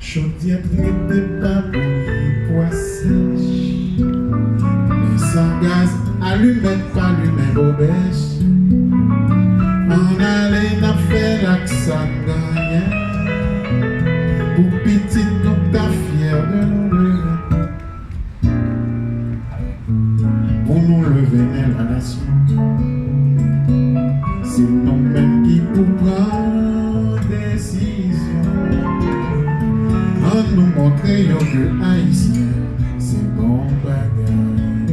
Chaudière traite pas pour sèche. Mais sans gaz, allumette pas allumette bobèche. On allait n'a fait l'accent gagnant. Pour petit nous ta fière de nous lever. Pour nous lever dans la nation. C'est nous-mêmes qui pour prendre décision. On nous montre que haïtien, c'est bon bagage.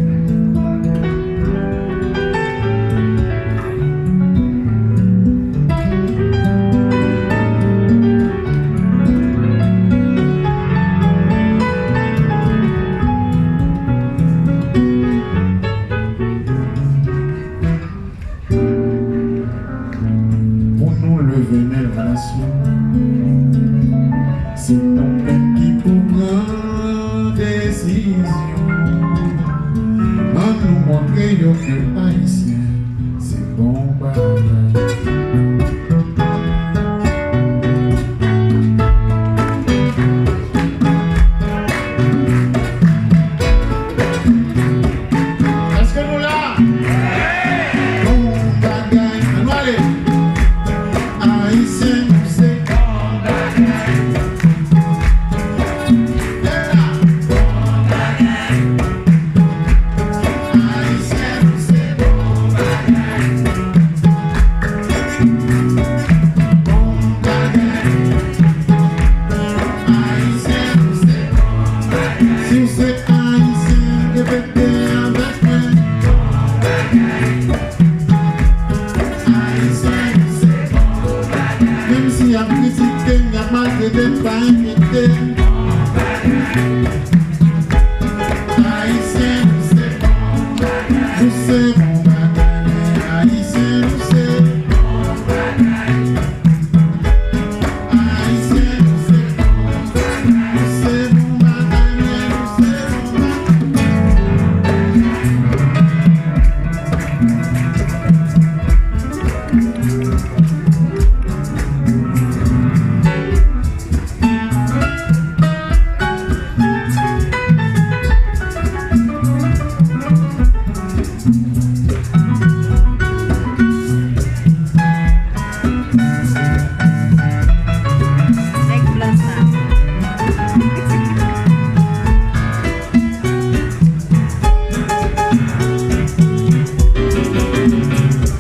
Pour nous lever dans la nation. C'est nous-mêmes qui pour prendre décision. On nous montre que haïtien, c'est bon bagage. Est-ce que nous là? Bon bagage. Allez, haïtien, c'est bon bagage. Même si y a critiqué, y a malgré des pas inquiétés. Haïtien, c'est bon bagage. Nous c'est bon bagage. Haïtien, nous c'est bon bagage. Haïtien, nous c'est bon bagage. Nous c'est bon bagage.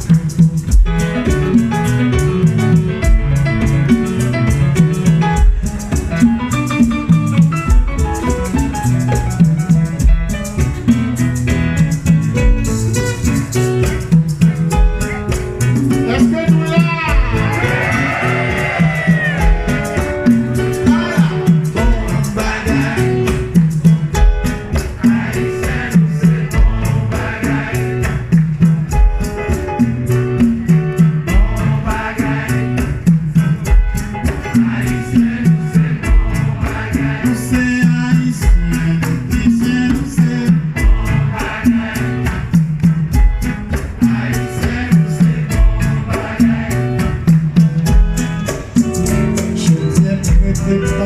Nous c'est bon